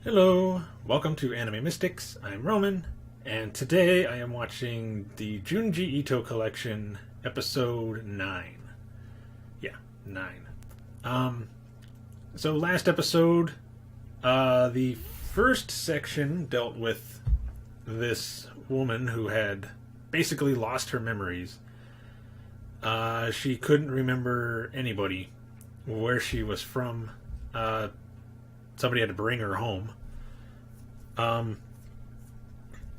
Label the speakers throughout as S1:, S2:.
S1: Hello, welcome to Anime Mystics. I'm Roman, and today I am watching the Junji Ito Collection, episode 9. Yeah, 9. So last episode, the first section dealt with this woman who had basically lost her memories. She couldn't remember anybody, where she was from. Somebody had to bring her home.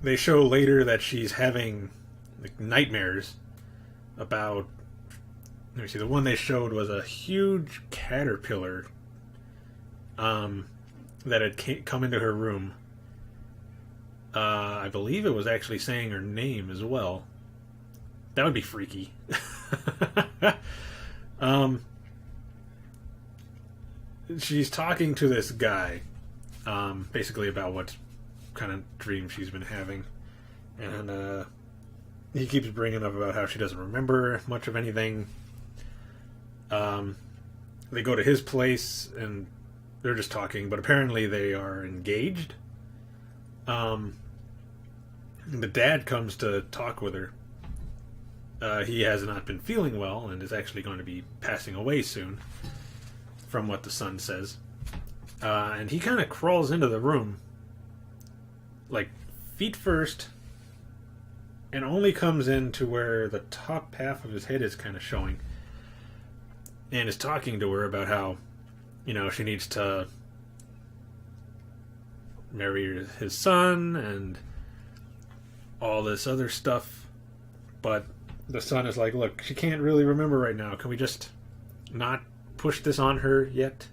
S1: They show later that she's having nightmares about. Let me see. The one they showed was a huge caterpillar that had come into her room. I believe it was actually saying her name as well. That would be freaky. She's talking to this guy, basically about what kind of dream she's been having, and he keeps bringing up about how she doesn't remember much of anything. They go to his place and they're just talking, but apparently they are engaged. The dad comes to talk with her. He has not been feeling well and is actually going to be passing away soon, from what the son says. And he kind of crawls into the room, like feet first, and only comes in to where the top half of his head is kind of showing, and is talking to her about how, she needs to marry his son and all this other stuff. But the son is like, look, she can't really remember right now. Can we just not push this on her yet?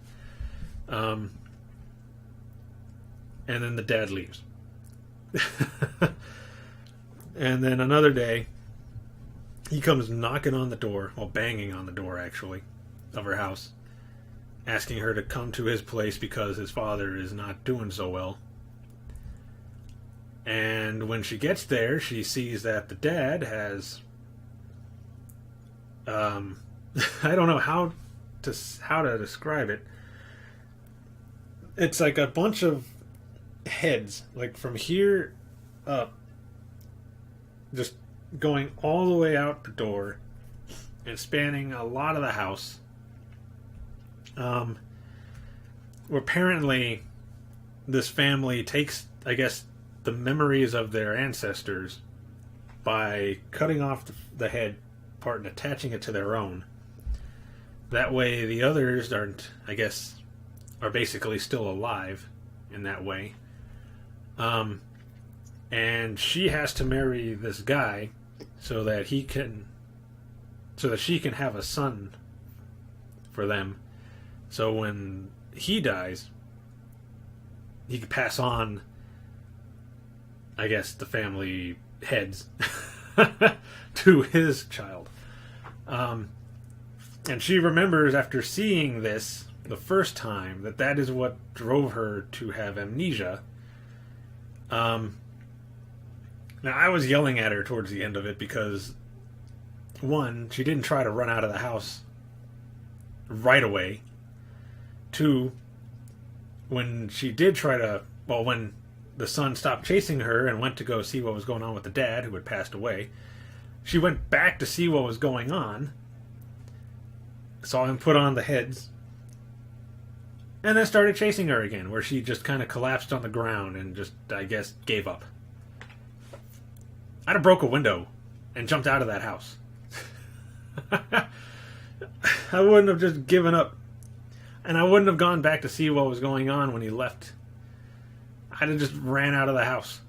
S1: And then the dad leaves. And then another day, he comes knocking on the door, well, banging on the door actually, of her house, asking her to come to his place because his father is not doing so well. And when she gets there, she sees that the dad has, I don't know how to describe it. It's like a bunch of heads, like from here up, just going all the way out the door and spanning a lot of the house. Apparently this family takes, I guess, the memories of their ancestors by cutting off the head part and attaching it to their own. That way the others aren't, I guess, are basically still alive in that way. And she has to marry this guy so that she can have a son for them. So when he dies, he can pass on, I guess, the family heads to his child. And she remembers after seeing this the first time that is what drove her to have amnesia. Now, I was yelling at her towards the end of it because, one, she didn't try to run out of the house right away. Two, when she did try to, when the son stopped chasing her and went to go see what was going on with the dad, who had passed away, she went back to see what was going on, saw him put on the heads, and then started chasing her again, where she just kind of collapsed on the ground and just, I guess, gave up. I'd have broke a window and jumped out of that house. I wouldn't have just given up. And I wouldn't have gone back to see what was going on when he left. I'd have just ran out of the house.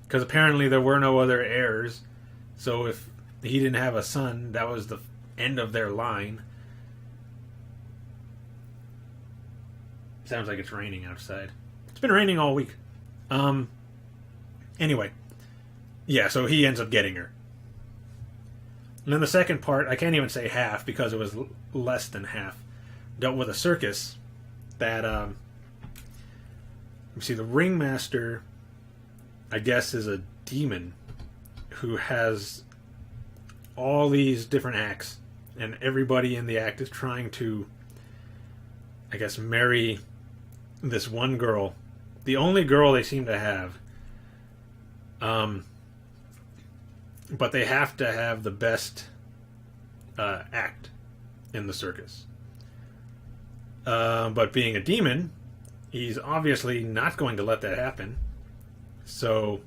S1: Because apparently there were no other heirs. So if he didn't have a son, that was the end of their line. Sounds like it's raining outside. It's been raining all week. Anyway. Yeah, so he ends up getting her. And then the second part, I can't even say half because it was less than half, dealt with a circus that, the ringmaster, I guess, is a demon who has all these different acts, and everybody in the act is trying to, I guess, marry this one girl, the only girl they seem to have. But they have to have the best act in the circus. But being a demon, he's obviously not going to let that happen. So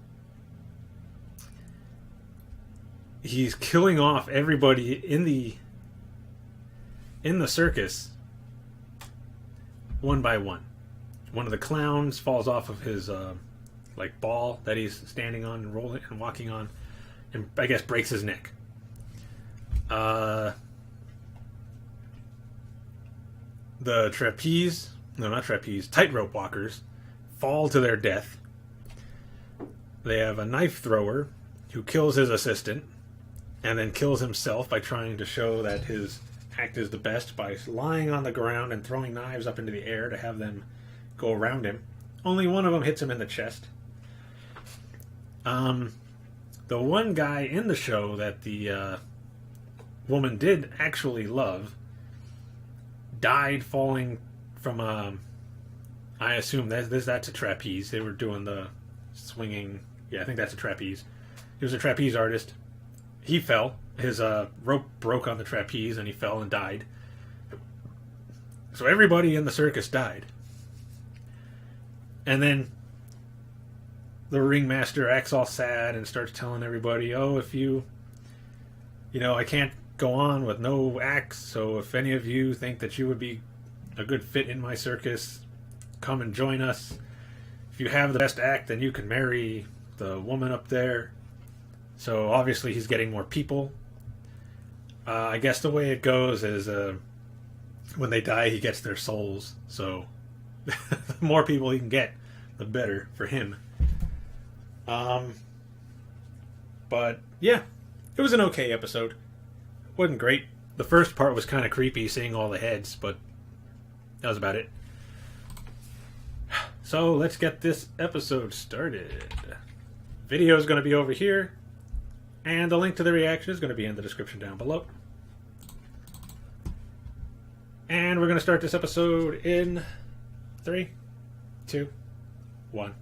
S1: he's killing off everybody in the circus one by one. One of the clowns falls off of his ball that he's standing on and rolling and walking on, and I guess breaks his neck. The tightrope walkers fall to their death. They have a knife thrower who kills his assistant and then kills himself by trying to show that his act is the best by lying on the ground and throwing knives up into the air to have them go around him. Only one of them hits him in the chest. The one guy in the show that the woman did actually love died falling from I assume that's a trapeze. They were doing the swinging. Yeah, I think that's a trapeze. He was a trapeze artist. He fell. His rope broke on the trapeze and he fell and died. So everybody in the circus died. And then the ringmaster acts all sad and starts telling everybody, oh, if I can't go on with no acts, so if any of you think that you would be a good fit in my circus, come and join us. If you have the best act, then you can marry the woman up there. So obviously he's getting more people. I guess the way it goes is when they die, he gets their souls. So the more people he can get, the better for him. But yeah, it was an okay episode. Wasn't great. The first part was kind of creepy, seeing all the heads, but that was about it. So let's get this episode started. Video is going to be over here, and the link to the reaction is going to be in the description down below. And we're going to start this episode in 3, 2, 1.